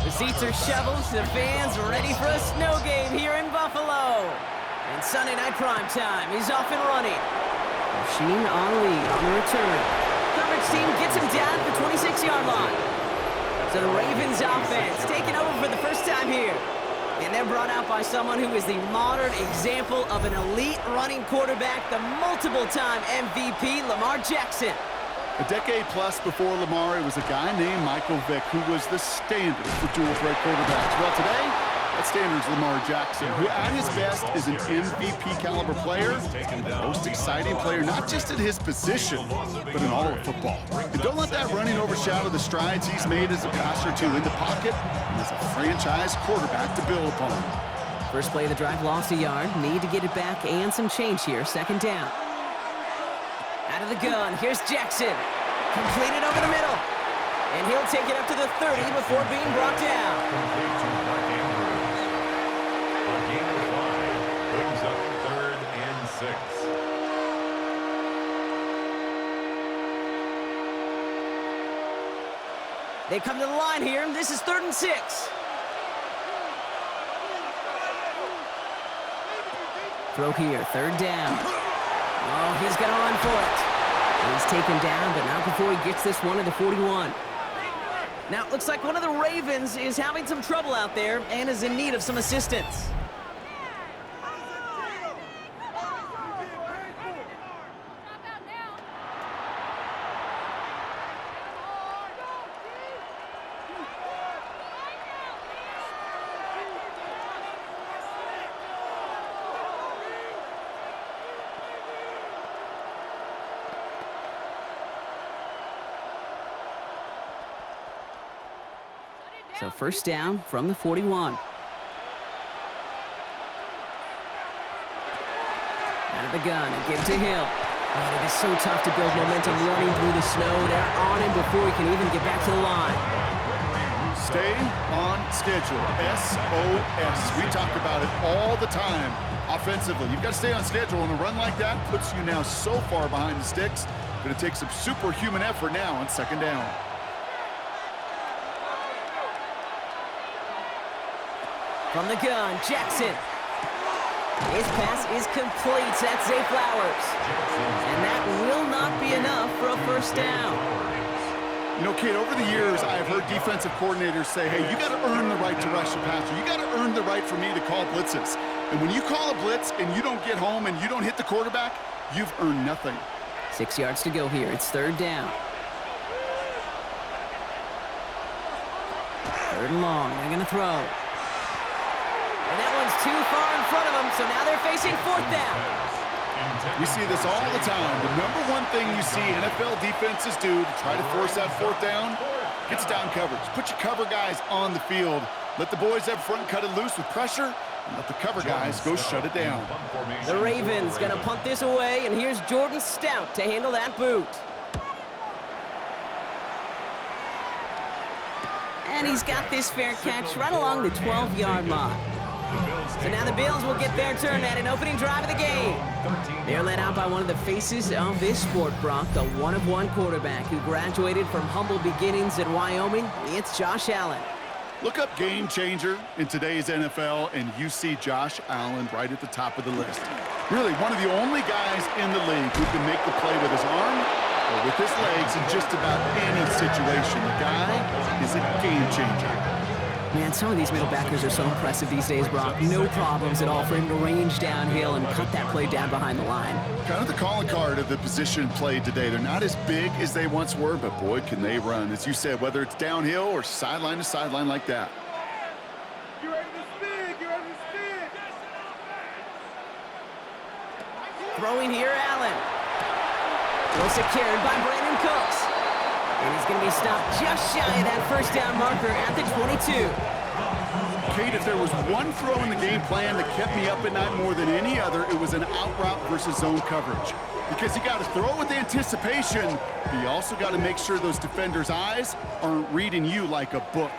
The seats are shoveled, the fans ready for a snow game here in Buffalo. And Sunday night prime time, he's off and running. Machine Ali on the return. Coverage team gets him down at the 26-yard line. So the Ravens offense taking over for the first time here. And they're brought out by someone who is the modern example of an elite running quarterback, the multiple-time MVP, Lamar Jackson. A decade plus before Lamar, it was a guy named Michael Vick who was the standard for dual threat quarterbacks. Well, today, that standard is Lamar Jackson, who at his best is an MVP caliber player and the most exciting player, not just at his position, but in all of football. And don't let that running overshadow the strides he's made as a passer too, in the pocket and as a franchise quarterback to build upon. First play of the drive, lost a yard. Need to get it back and some change here. Second down. Out of the gun, here's Jackson. Completed over the middle. And he'll take it up to the 30 before being brought down. Brings up 3rd and 6. They come to the line here. This is 3rd and 6. Throw here, 3rd down. Oh, he's got to run for it. He's taken down, but not before he gets this one at the 41. Now, it looks like one of the Ravens is having some trouble out there and is in need of some assistance. So first down from the 41. Out of the gun, and give to Hill. And it is so tough to build momentum running through the snow. They're on him before he can even get back to the line. Stay on schedule, SOS. We talk about it all the time offensively. You've got to stay on schedule, and a run like that puts you now so far behind the sticks. Going to take some superhuman effort now on second down. From the gun, Jackson. His pass is complete. That's Zay Flowers. And that will not be enough for a first down. You know, Kate, over the years, I've heard defensive coordinators say, hey, you got to earn the right to rush the passer. You got to earn the right for me to call blitzes. And when you call a blitz and you don't get home and you don't hit the quarterback, you've earned nothing. 6 yards to go here. It's 3rd down. 3rd and long. They're going to throw. And that one's too far in front of them, so now they're facing 4th down. We see this all the time. The number one thing you see NFL defenses do to try to force that 4th down, gets down coverage. Put your cover guys on the field. Let the boys up front cut it loose with pressure, and let the cover guys go shut it down. The Ravens gonna punt this away, and here's Jordan Stout to handle that boot. And he's got this fair catch right along the 12-yard line. So now the Bills will get their turn at an opening drive of the game. They're led out by one of the faces of this sport, Brock, the one-of-one quarterback who graduated from humble beginnings in Wyoming. It's Josh Allen. Look up game changer in today's NFL, and you see Josh Allen right at the top of the list. Really, one of the only guys in the league who can make the play with his arm or with his legs in just about any situation. The guy is a game changer. Man, some of these middle backers are so impressive these days, Brock. No problems at all for him to range downhill and cut that play down behind the line. Kind of the calling card of the position played today. They're not as big as they once were, but boy, can they run. As you said, whether it's downhill or sideline to sideline like that. You ready to spin? You ready to spin? Throwing here, Allen. Well secured by Brandon Cooks. And he's going to be stopped just shy of that first down marker at the 22. Kate, if there was one throw in the game plan that kept me up at night more than any other, it was an out route versus zone coverage. Because you got to throw with anticipation, but you also got to make sure those defenders' eyes aren't reading you like a book.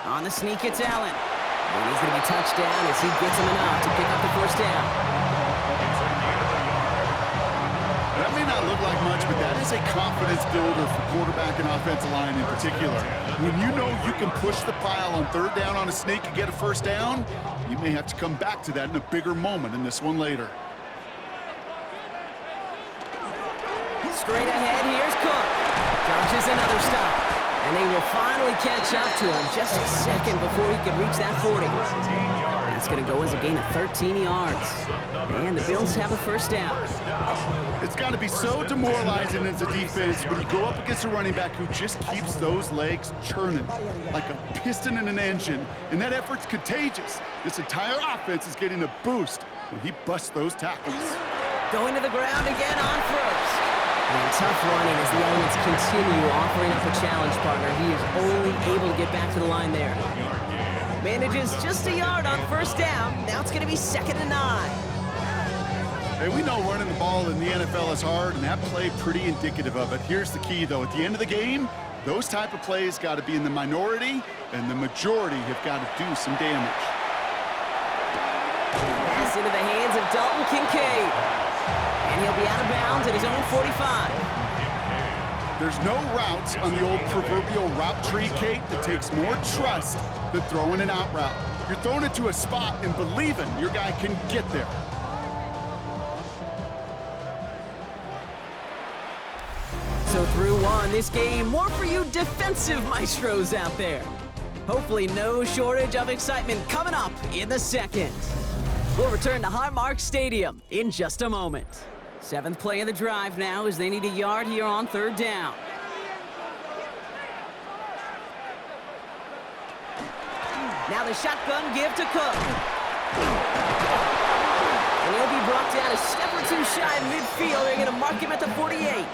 On the sneak, it's Allen. And he's going to be touched down as he gets him enough to pick up the first down. That may not look like much, but that is a confidence builder for quarterback and offensive line in particular. When you know you can push the pile on third down on a sneak and get a first down, you may have to come back to that in a bigger moment in this one later. Straight ahead, here's Cook. Dodges another stop. And they will finally catch up to him just a second before he can reach that 40. That's going to go as a gain of 13 yards. And the Bills have a first down. It's got to be so demoralizing as a defense when you go up against a running back who just keeps those legs churning like a piston in an engine. And that effort's contagious. This entire offense is getting a boost when he busts those tackles. Going to the ground again on first. And tough running as the elements continue offering up a challenge partner. He is only able to get back to the line there. Manages just a yard on first down. Now it's going to be 2nd and 9. Hey, we know running the ball in the NFL is hard, and that play pretty indicative of it. Here's the key, though. At the end of the game, those type of plays got to be in the minority, and the majority have got to do some damage. Pass into the hands of Dalton Kincaid. And he'll be out of bounds at his own 45. There's no routes on the old proverbial route tree, Kate, that takes more trust than throwing an out route. You're throwing it to a spot and believing your guy can get there. So through one, this game, more for you defensive maestros out there. Hopefully no shortage of excitement coming up in the second. We'll return to Highmark Stadium in just a moment. 7th play of the drive now as they need a yard here on third down. Now the shotgun give to Cook. And he'll be brought down a step or two shy of midfield. They're going to mark him at the 48.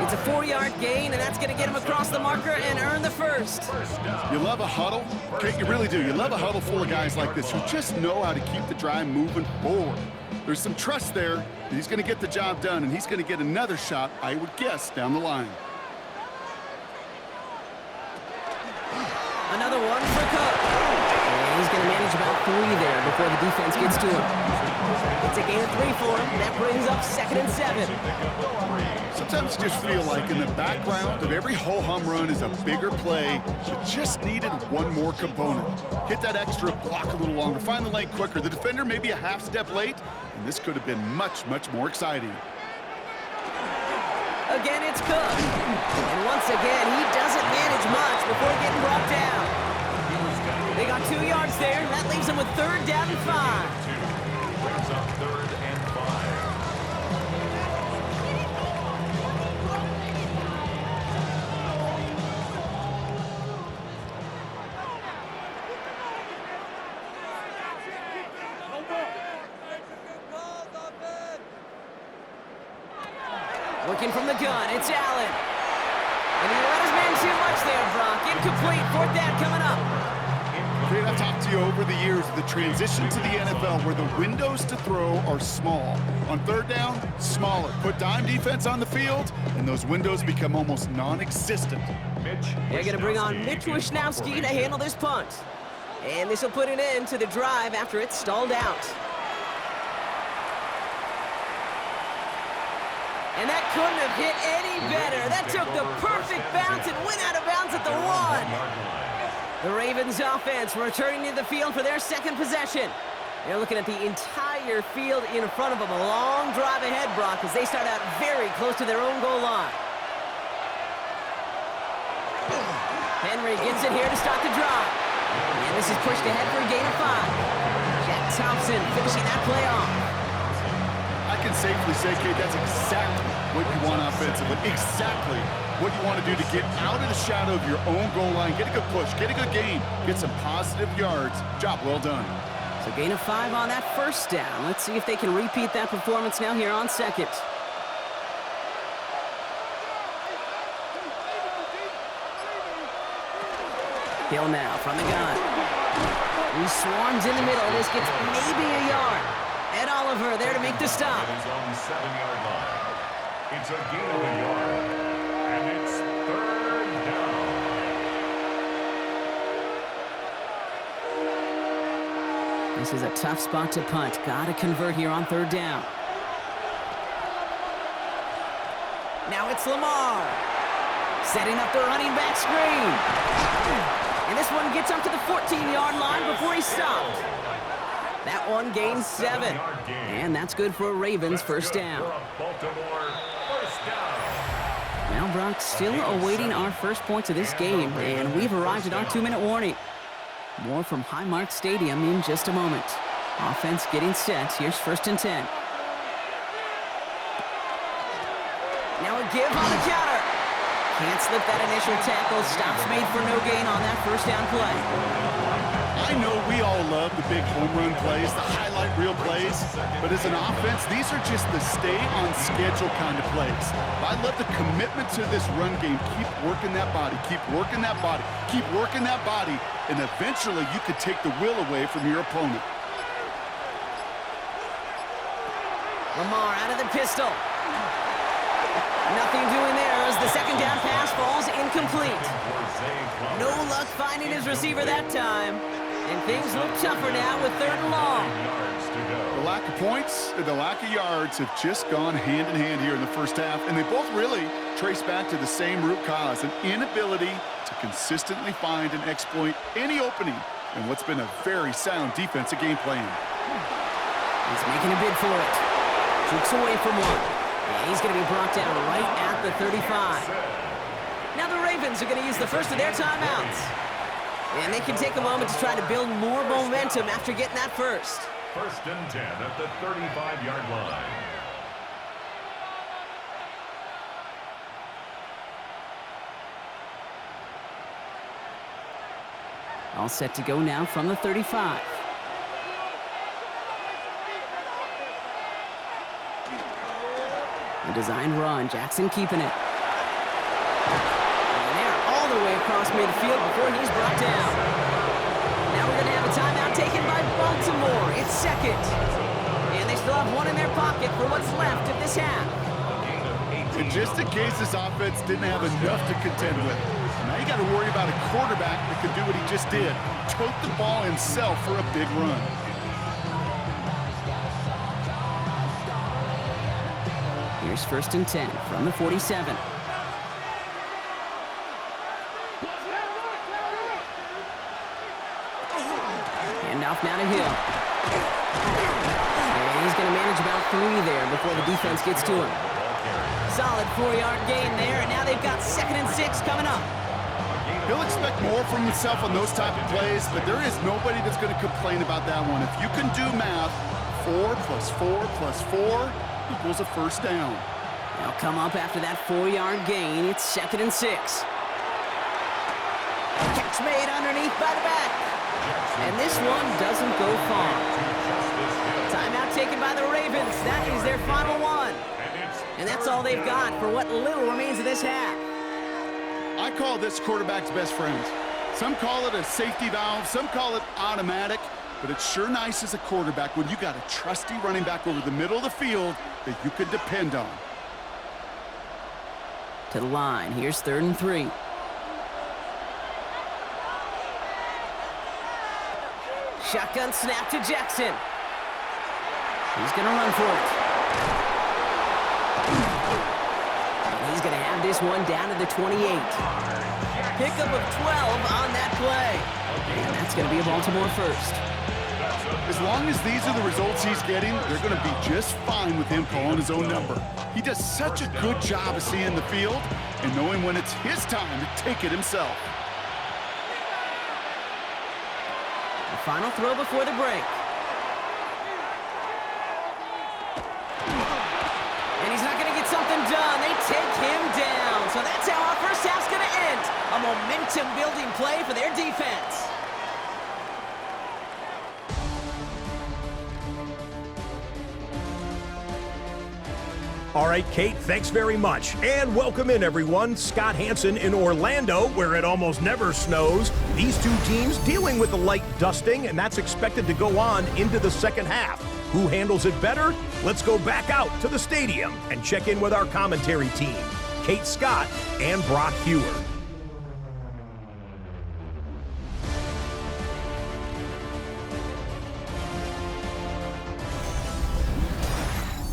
It's a 4-yard gain, and that's going to get him across the marker and earn the first. You love a huddle? Okay, you really do. You love a huddle full of guys like this who just know how to keep the drive moving forward. There's some trust there that he's going to get the job done, and he's going to get another shot, I would guess, down the line. Another one for Cook. And he's going to manage about 3 there before the defense gets to him. It's a gain of 3 for him. That brings up 2nd and 7. Sometimes you just feel like in the background of every ho-hum run is a bigger play that just needed one more component. Hit that extra block a little longer, find the lane quicker. The defender may be a half step late, and this could have been much, much more exciting. Again, it's Cook. And once again, he doesn't manage much before getting brought down. They got 2 yards there. That leaves them with 3rd down and 5. Brings up 3rd and 5. Looking from the gun, it's Allen. And he let his man too much there, Brock. Incomplete, 4th down coming up. Okay, I've talked to you over the years of the transition to the NFL where the windows to throw are small. On third down, smaller. Put dime defense on the field, and those windows become almost non-existent. They're going to bring on Mitch Wishnowski to handle this punt. And this will put an end to the drive after it's stalled out. And that couldn't have hit any better. That took the perfect bounce and went out of bounds at the 1. The Ravens offense returning to the field for their 2nd possession. They're looking at the entire field in front of them. A long drive ahead, Brock, as they start out very close to their own goal line. Henry gets it here to start the drive. And this is pushed ahead for a gain of 5. Jack Thompson finishing that play off. I can safely say, Kate, that's exactly what you want offensively. Exactly what you want to do to get out of the shadow of your own goal line, get a good push, get a good gain, get some positive yards. Job well done. So gain of 5 on that first down. Let's see if they can repeat that performance now here on 2nd. Hill now from the gun. He swarms in the middle. This gets maybe a yard. Ed Oliver there to make the stop. It's on the 7-yard line. It's a gain of a yard. And it's 3rd down. This is a tough spot to punt. Got to convert here on 3rd down. Now it's Lamar. Setting up the running back screen. And this one gets up to the 14-yard line before he's stopped. That one gains 7. And that's good for a Ravens first down. Now, Brock, still awaiting our first points of this game, and we've arrived at our 2-minute warning. More from Highmark Stadium in just a moment. Offense getting set. Here's 1st and 10. Now a give on the counter. Can't slip that initial tackle. Stops made for no gain on that first down play. I know we all love the big home run plays, the highlight reel plays, but as an offense, these are just the stay-on-schedule kind of plays. I love the commitment to this run game. Keep working that body, keep working that body, keep working that body, and eventually you could take the will away from your opponent. Lamar out of the pistol. Nothing doing there as the second down pass falls incomplete. No luck finding his receiver that time. And things look tougher now with 3rd and long. The lack of points and the lack of yards have just gone hand in hand here in the first half, and they both really trace back to the same root cause, an inability to consistently find and exploit any opening in what's been a very sound defensive game plan. He's making a bid for it. Jukes away from one. And he's going to be brought down right at the 35. Now the Ravens are going to use the first of their timeouts. And they can take a moment to try to build more momentum after getting that first. 1st and 10 at the 35-yard line. All set to go now from the 35. A designed run. Jackson keeping it. And they're all the way across midfield before he's brought down. Now we're going to have a timeout taken by Baltimore. It's 2nd. And they still have one in their pocket for what's left of this half. And just in case this offense didn't have enough to contend with, now you got to worry about a quarterback that could do what he just did. Tote the ball himself for a big run. Here's 1st and 10 from the 47. Hand off now to Hill. And he's going to manage about 3 there before the defense gets to him. Solid 4-yard gain there, and now they've got 2nd and 6 coming up. He'll expect more from himself on those type of plays, but there is nobody that's going to complain about that one. If you can do math, 4 + 4 + 4 equals a first down. They'll come up after that 4-yard gain. It's 2nd and 6. Catch made underneath by the back. And this one doesn't go far. Timeout taken by the Ravens. That is their final one. And that's all they've got for what little remains of this half. I call this quarterback's best friend. Some call it a safety valve, some call it automatic, but it's sure nice as a quarterback when you got a trusty running back over the middle of the field that you can depend on. To the line. Here's 3rd and 3. Shotgun snap to Jackson. He's going to run for it. And he's going to have this one down to the 28. Pickup of 12 on that play. And that's going to be a Baltimore first. As long as these are the results he's getting, they're going to be just fine with him calling his own number. He does such a good job of seeing the field and knowing when it's his time to take it himself. The final throw before the break. And he's not going to get something done. They take him down. So that's how our first half's going to end. A momentum-building play for their defense. All right, Kate, thanks very much. And welcome in, everyone. Scott Hansen in Orlando, where it almost never snows. These two teams dealing with a light dusting, and that's expected to go on into the second half. Who handles it better? Let's go back out to the stadium and check in with our commentary team, Kate Scott and Brock Hewer.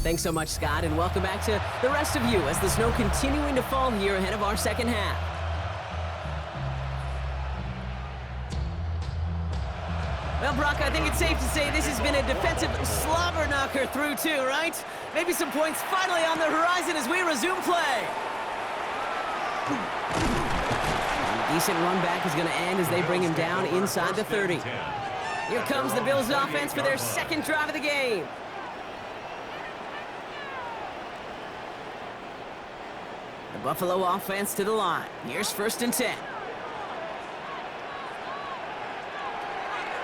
Thanks so much, Scott, and welcome back to the rest of you as the snow continuing to fall here ahead of our second half. Well, Brock, I think it's safe to say this has been a defensive slobber knocker through two, right? Maybe some points finally on the horizon as we resume play. A decent run back is going to end as they bring him down inside the 30. Here comes the Bills offense for their second drive of the game. The Buffalo offense to the line. Here's 1st and 10.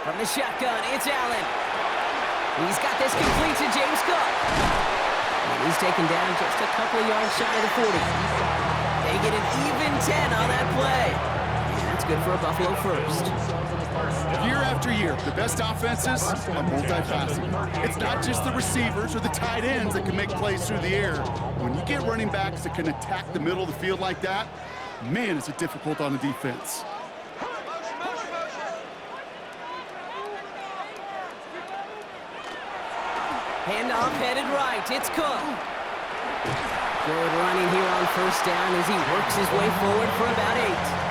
From the shotgun, it's Allen. He's got this complete to James Cook. And he's taken down just a couple of yards shy of the 40. They get an even 10 on that play. And that's good for a Buffalo first. Year after year, the best offenses are multifaceted. It's not just the receivers or the tight ends that can make plays through the air. When you get running backs that can attack the middle of the field like that, man, is it difficult on the defense. Handoff headed right. It's Cook. Good running here on 1st down as he works his way forward for about 8.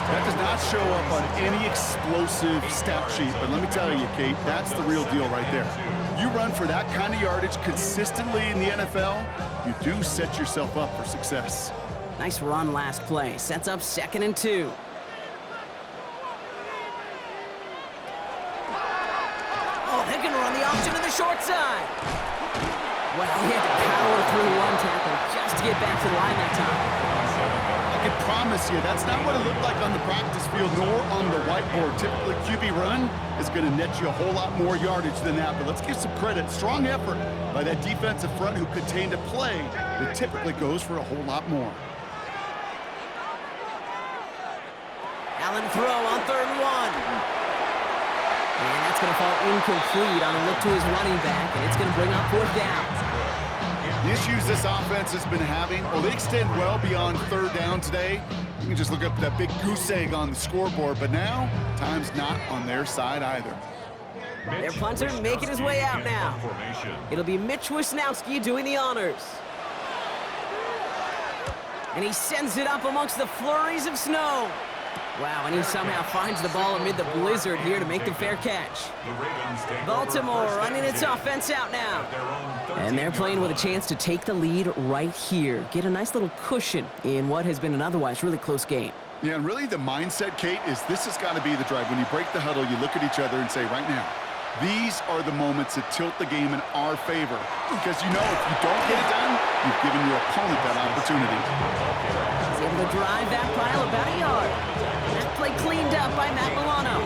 That does not show up on any explosive stat sheet, but let me tell you, Kate, that's the real deal right there. You run for that kind of yardage consistently in the NFL, you do set yourself up for success. Nice run last play. Sets up 2nd and 2. Oh, they're going to run the option to the short side. Well, he had to power through one tackle just to get back to the line that time. I can promise you, that's not what it looked like on the practice field nor on the whiteboard. Typically, QB run is going to net you a whole lot more yardage than that. But let's give some credit. Strong effort by that defensive front who contained a play that typically goes for a whole lot more. Allen throw on 3rd and 1. And that's going to fall incomplete on a look to his running back, and it's going to bring up 4th down. The issues this offense has been having, well, they extend well beyond 3rd down today. You can just look up that big goose egg on the scoreboard, but now, time's not on their side either. Their punter making his way out now. It'll be Mitch Wisnowski doing the honors. And he sends it up amongst the flurries of snow. Wow, and he somehow finds the ball amid the blizzard here to make the fair catch. Baltimore running its offense out now. And they're playing with a chance to take the lead right here. Get a nice little cushion in what has been an otherwise really close game. Yeah, and really the mindset, Kate, is this has got to be the drive. When you break the huddle, you look at each other and say, right now, these are the moments that tilt the game in our favor. Because you know if you don't get it done, you've given your opponent that opportunity. He's able to drive that pile about a yard. That play cleaned up by Matt Milano.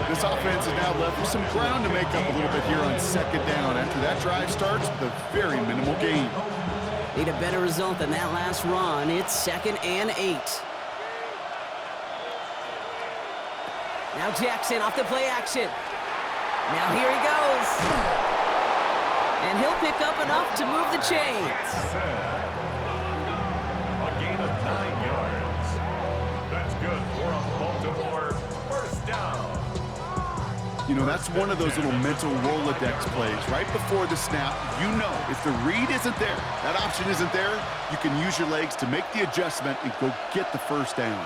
This offense is now left with some ground to make up a little bit here on 2nd down. After that drive starts, the very minimal gain. Need a better result than that last run. It's 2nd and 8. Now Jackson off the play action. Now here he goes. And he'll pick up enough to move the chains. A gain of 9 yards. That's good for a Baltimore 1st down. You know, that's one of those little mental Rolodex plays. Right before the snap, you know if the read isn't there, that option isn't there, you can use your legs to make the adjustment and go get the 1st down.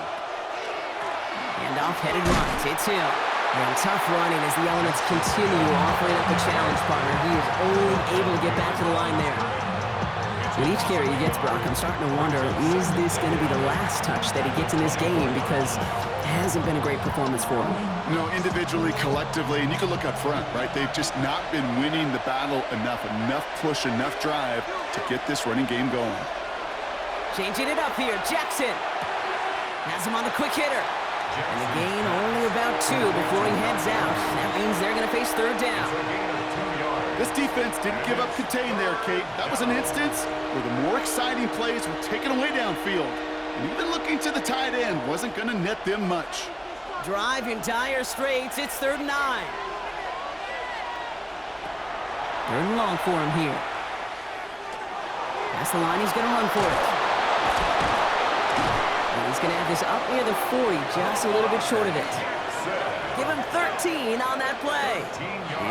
Handoff headed right. It's him. And tough running as the elements continue offering up the challenge partner. He is only able to get back to the line there. With each carry he gets, Brock, I'm starting to wonder, is this going to be the last touch that he gets in this game? Because it hasn't been a great performance for him. You know, individually, collectively, and you can look up front, right? They've just not been winning the battle enough push, enough drive to get this running game going. Changing it up here, Jackson. Has him on the quick hitter. And the gain only about 2 before he heads out. That means they're going to face 3rd down. This defense didn't give up contain there, Kate. That was an instance where the more exciting plays were taken away downfield. And even looking to the tight end wasn't going to net them much. Drive in dire straits. It's 3rd and 9. 3rd and long for him here. Past the line, he's going to run for it. And he's going to have this up near the 40, just a little bit short of it. Give him 13 on that play.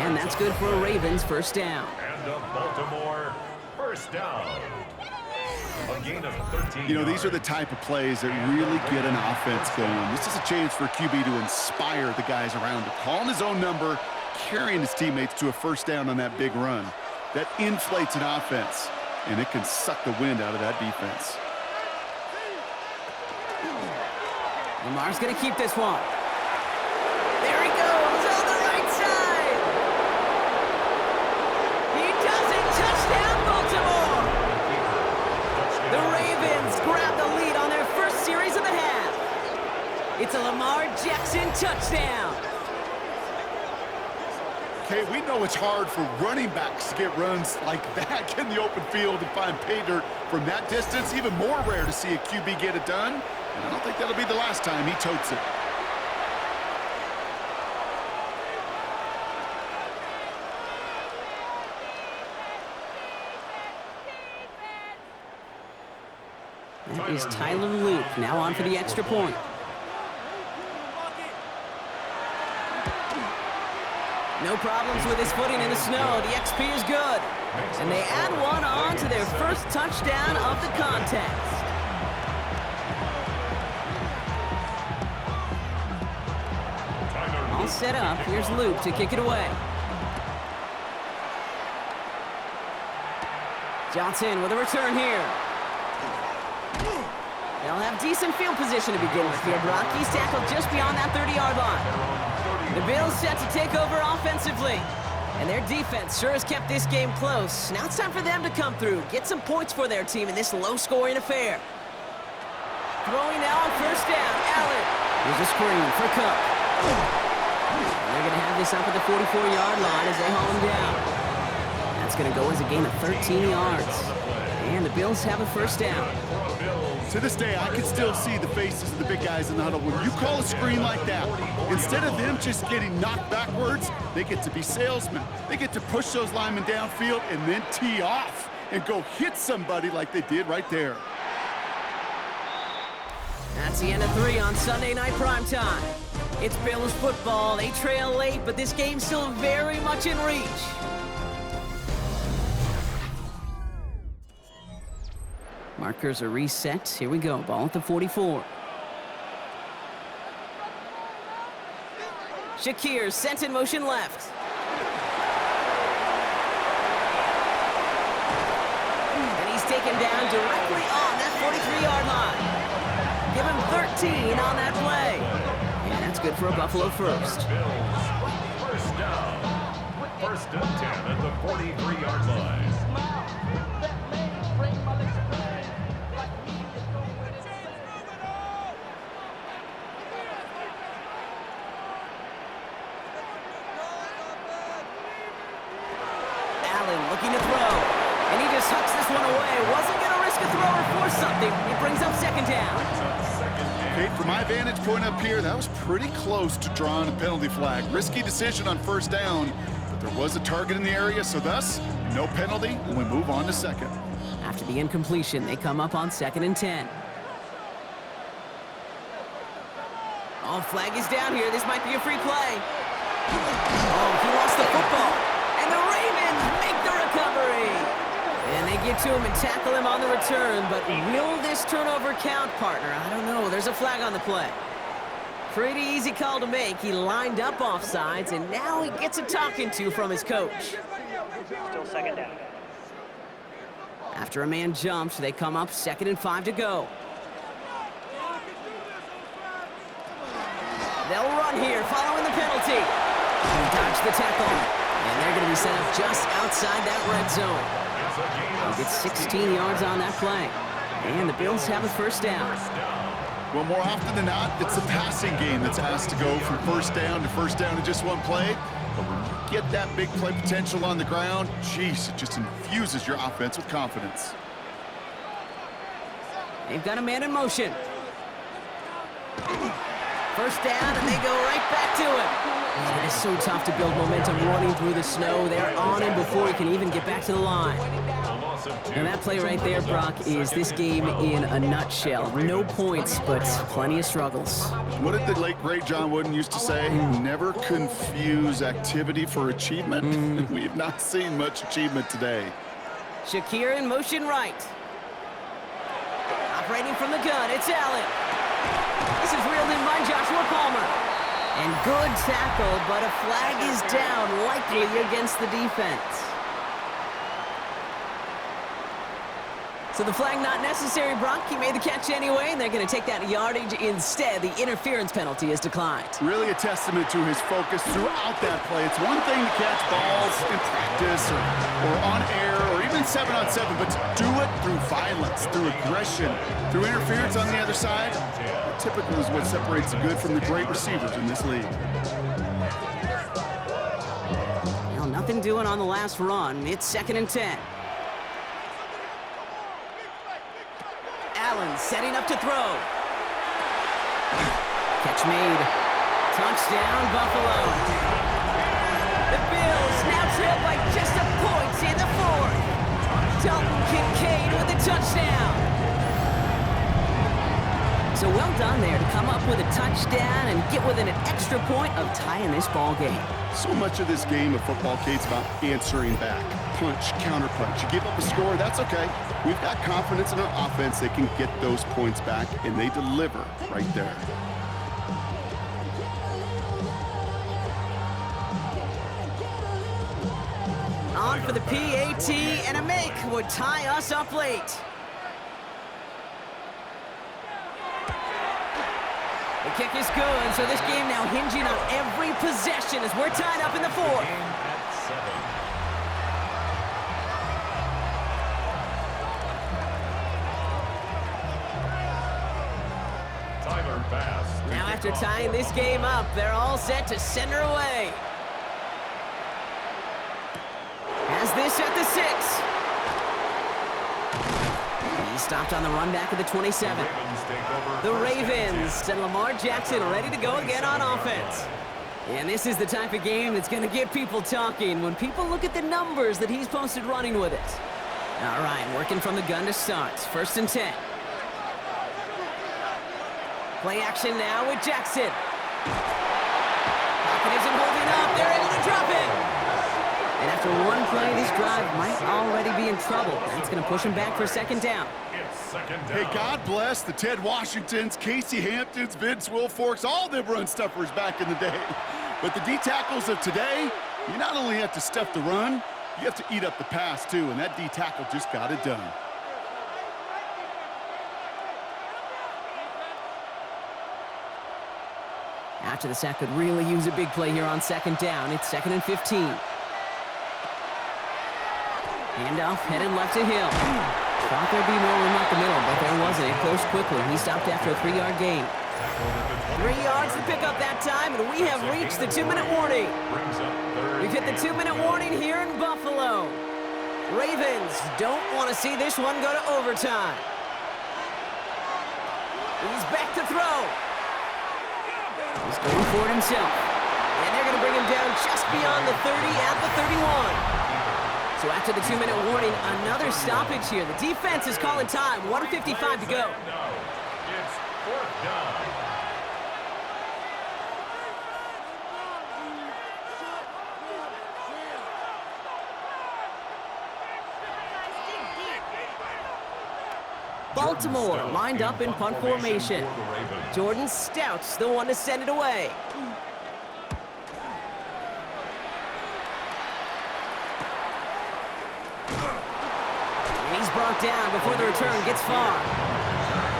And that's good for a Ravens first down. And a Baltimore first down. A gain of 13 You know, these are the type of plays that really get an offense going. This is a chance for a QB to inspire the guys around him. Calling his own number, carrying his teammates to a first down on that big run. That inflates an offense, and it can suck the wind out of that defense. Lamar's going to keep this one. There he goes on the right side. He does it. Touchdown, Baltimore. The Ravens grab the lead on their first series of the half. It's a Lamar Jackson touchdown. Okay, we know it's hard for running backs to get runs like that in the open field and find pay dirt from that distance. Even more rare to see a QB get it done. And I don't think that'll be the last time he totes it. That is Tyler Luke, now on for the extra point. No problems with his footing in the snow. The XP is good. And they add one on to their first touchdown of the contest. All set up. Here's Luke to kick it away. Johnson with a return here. They'll have decent field position to begin with here. Brock, he's tackled just beyond that 30-yard line. The Bills set to take over offensively. And their defense sure has kept this game close. Now it's time for them to come through, get some points for their team in this low-scoring affair. Throwing now on first down, Allen. Here's a screen for Cook. They're going to have this up at the 44-yard line as they haul him down. That's going to go as a gain of 13 yards. And the Bills have a first down. To this day, I can still see the faces of the big guys in the huddle. When you call a screen like that, instead of them just getting knocked backwards, they get to be salesmen. They get to push those linemen downfield and then tee off and go hit somebody like they did right there. That's the end of 3 on Sunday Night Primetime. It's Bills football. They trail late, but this game's still very much in reach. Markers are reset. Here we go. Ball at the 44. Shakir sent in motion left. And he's taken down directly on that 43-yard line. Give him 13 on that play. And that's good for a Buffalo first. First down. First and 10 at the 43-yard line. Looking to throw, and he just hucks this one away. Wasn't going to risk a throw or force something. He brings up second down. Okay, from my vantage point up here, that was pretty close to drawing a penalty flag. Risky decision on first down, but there was a target in the area, so thus, no penalty, and we move on to second. After the incompletion, they come up on 2nd and 10. Oh, flag is down here. This might be a free play. Oh, he lost the football. And the Ravens make the recovery. And they get to him and tackle him on the return. But will this turnover count, partner? I don't know. There's a flag on the play. Pretty easy call to make. He lined up offsides, and now he gets a talking to from his coach. Still second down. After a man jumps, they come up 2nd and 5 to go. They'll run here following the penalty. He dodged the tackle. And they're going to be set up just outside that red zone. He gets 16 yards on that play. And the Bills have a first down. Well, more often than not, it's the passing game that's asked to go from first down in just one play. But when you get that big play potential on the ground, geez, it just infuses your offense with confidence. They've got a man in motion. First down, and they go right back to him. Man, it is so tough to build momentum running through the snow. They're on him before he can even get back to the line. of 2. And that play right there, Brock, is this game in a nutshell. No points, but plenty of struggles. What did the late, great John Wooden used to say? Never confuse activity for achievement. We have not seen much achievement today. Shakir in motion right. Operating from the gun, it's Allen. This is reeled in by Joshua Palmer. And good tackle, but a flag is down, likely against the defense. So the flag not necessary, Brock. He made the catch anyway, and they're going to take that yardage instead. The interference penalty is declined. Really a testament to his focus throughout that play. It's one thing to catch balls in practice or on air or even 7-on-7, but to do it through violence, through aggression, through interference on the other side, that typically is what separates the good from the great receivers in this league. Well, nothing doing on the last run. It's 2nd and 10. Allen setting up to throw. Catch made. Touchdown, Buffalo. The Bills now trail by just a point in the 4th. Dalton Kincaid with a touchdown. So well done there to come up with a touchdown and get within an extra point of tying this ball game. So much of this game of football, Kate's about answering back. Punch, counterpunch. You give up a score, that's okay. We've got confidence in our offense. They can get those points back, and they deliver right there. On for the PAT, and a make would tie us up late. The kick is good, so this game now hinging on every possession as we're tied up in the 4th. Now after tying this game up, they're all set to send her away. Has this at the 6. He stopped on the run back at the 27. The Ravens and Lamar Jackson ready to go again on offense. And this is the type of game that's going to get people talking when people look at the numbers that he's posted running with it. All right, working from the gun to start. 1st and 10. Play action now with Jackson. Pocket isn't holding up. They're able to drop it. And after one play, this drive might already be in trouble. That's going to push him back for 2nd down. Hey, God bless the Ted Washingtons, Casey Hamptons, Vince Wilforks, all them run stuffers back in the day. But the D-tackles of today, you not only have to stuff the run, you have to eat up the pass too, and that D-tackle just got it done. After the sack could really use a big play here on 2nd down. It's 2nd and 15. Handoff headed left to Hill. Thought there'd be more room up the middle, but there wasn't. It closed quickly. He stopped after a 3-yard gain. 3 yards to pick up that time, and we have reached the 2-minute warning. We've hit the 2-minute warning here in Buffalo. Ravens don't want to see this one go to overtime. He's back to throw. He's going for it himself. And they're going to bring him down just beyond the 30 at the 31. So after the 2-minute warning, another stoppage here. The defense is calling time. 1:55 to go. It's 4th down. Baltimore lined up in punt formation. Jordan Stout's the one to send it away. And he's brought down before the return gets far.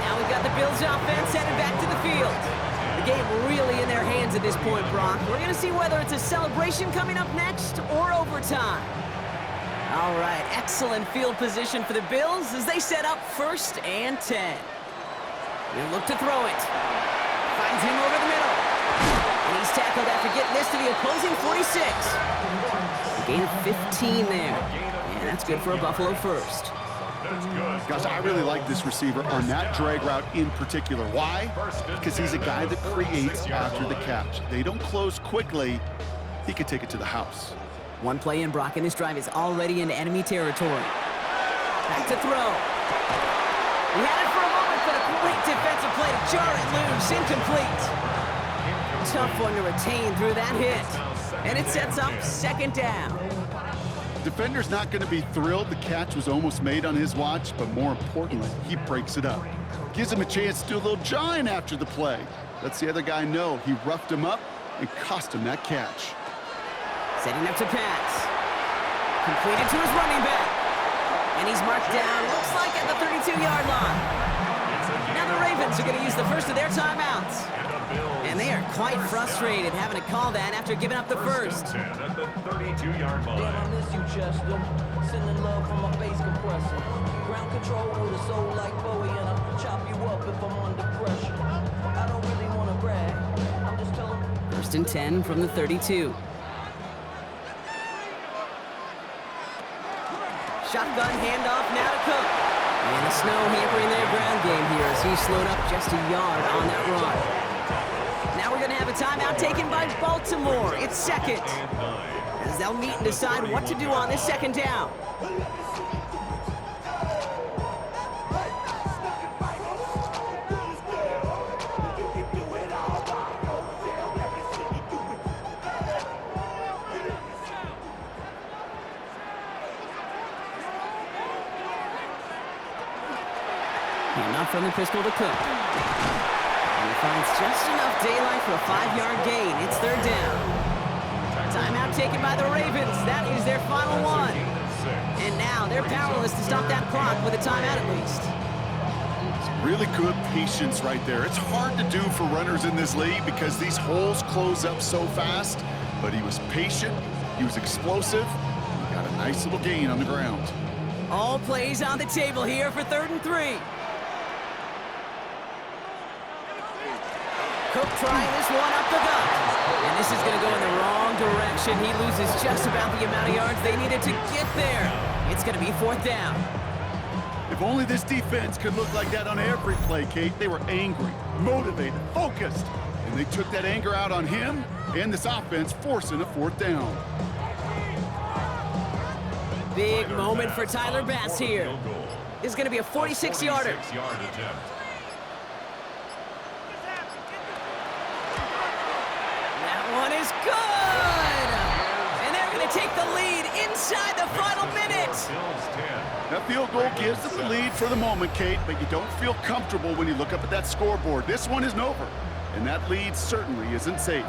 Now we've got the Bills offense headed back to the field. The game really in their hands at this point, Brock. We're going to see whether it's a celebration coming up next or overtime. All right, excellent field position for the Bills as they set up 1st and 10. He'll look to throw it. Finds him over the middle. And he's tackled after getting this to the opposing 46. A gain of 15 there. And that's good for a Buffalo first. Gosh, I really like this receiver on that drag route in particular. Why? Because he's a guy that creates after the catch. They don't close quickly. He could take it to the house. One play in, Brock, and this drive is already into enemy territory. Back to throw. He had it for a moment, but a great defensive play to jar it loose. Incomplete. Tough one to retain through that hit. And it sets up second down. Defender's not going to be thrilled the catch was almost made on his watch, but more importantly, he breaks it up. Gives him a chance to do a little jawing after the play. Lets the other guy know he roughed him up and cost him that catch. Setting up to pass. Completed to his running back. And he's marked down, looks like at the 32-yard line. Now the Ravens are going to use the first of their timeouts. And they are quite frustrated having to call that after giving up the first. At the 32-yard line. Damn, I miss you, Chester. Sending love from my face compressor. Ground control with a soul like Bowie, and I'll chop you up if I'm under pressure. I don't really want to brag. I'm just telling. First and 10 from the 32. Shotgun handoff now to Cook. And the snow hampering their ground game here as he slowed up just a yard on that run. Now we're going to have a timeout taken by Baltimore. It's second. As they'll meet and decide what to do on this second down. Enough from the pistol to Cook. And he finds just enough daylight for a 5-yard gain. It's third down. Timeout taken by the Ravens. That is their final one. And now they're powerless to stop that clock with a timeout at least. Really good patience right there. It's hard to do for runners in this league because these holes close up so fast. But he was patient, he was explosive, and he got a nice little gain on the ground. All plays on the table here for 3rd and 3. Cook trying this one up the gut. And this is going to go in the wrong direction. He loses just about the amount of yards they needed to get there. It's going to be 4th down. If only this defense could look like that on every play, Kate. They were angry, motivated, focused. And they took that anger out on him and this offense, forcing a 4th down. Big moment for Tyler Bass here. This is going to be a 46-yarder. One is good! And they're going to take the lead inside the final minute. That field goal gives them the lead for the moment, Kate, but you don't feel comfortable when you look up at that scoreboard. This one isn't over, and that lead certainly isn't safe.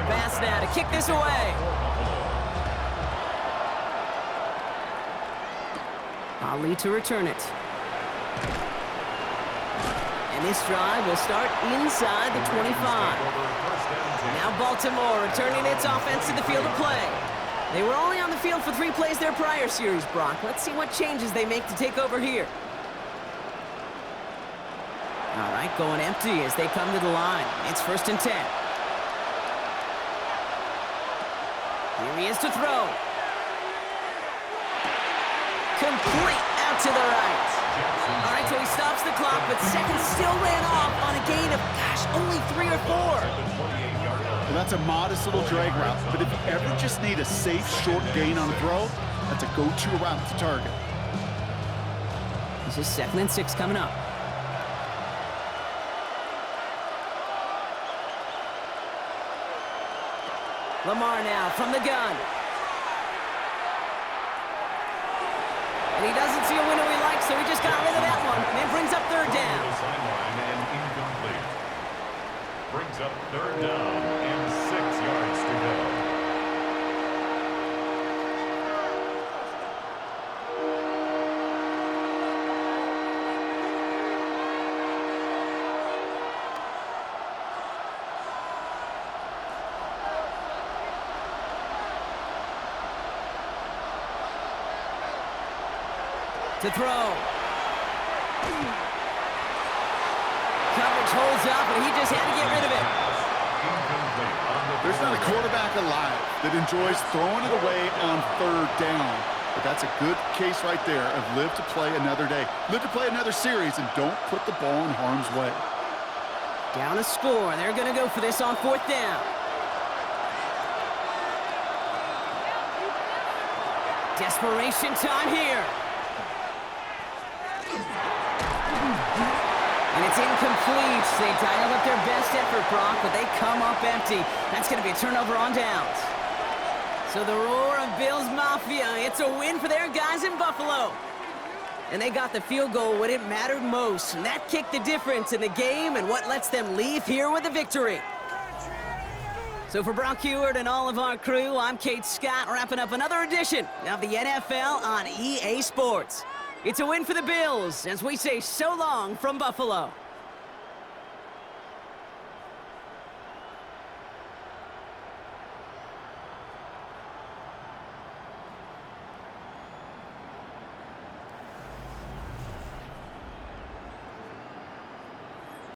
Bass now to kick this away. Ali to return it. And this drive will start inside the 25. Now Baltimore returning its offense to the field of play. They were only on the field for 3 plays their prior series, Brock. Let's see what changes they make to take over here. All right, going empty as they come to the line. It's 1st and 10. Here he is to throw. Complete out to the right. All right, so he stops the clock, but seconds still ran off on a gain of, only 3 or 4. Well, that's a modest little drag route, but if you ever just need a safe, short gain on a throw, that's a go-to route to target. This is 2nd and 6 coming up. Lamar now from the gun. And he doesn't see a window he likes, so he just got rid of that one. And it brings up 3rd down. And incomplete. Brings up 3rd down and 6 yards to go. To throw. Coverage holds up, and he just had to get rid of it. There's not a quarterback alive that enjoys throwing it away on 3rd down. But that's a good case right there of live to play another day. Live to play another series, and don't put the ball in harm's way. Down a score. They're going to go for this on 4th down. Desperation time here. And it's incomplete. They dialed up their best effort, Brock, but they come up empty. That's going to be a turnover on downs. So the roar of Bills Mafia, it's a win for their guys in Buffalo. And they got the field goal when it mattered most. And that kicked the difference in the game and what lets them leave here with a victory. So for Brock Heward and all of our crew, I'm Kate Scott, wrapping up another edition of the NFL on EA Sports. It's a win for the Bills as we say so long from Buffalo.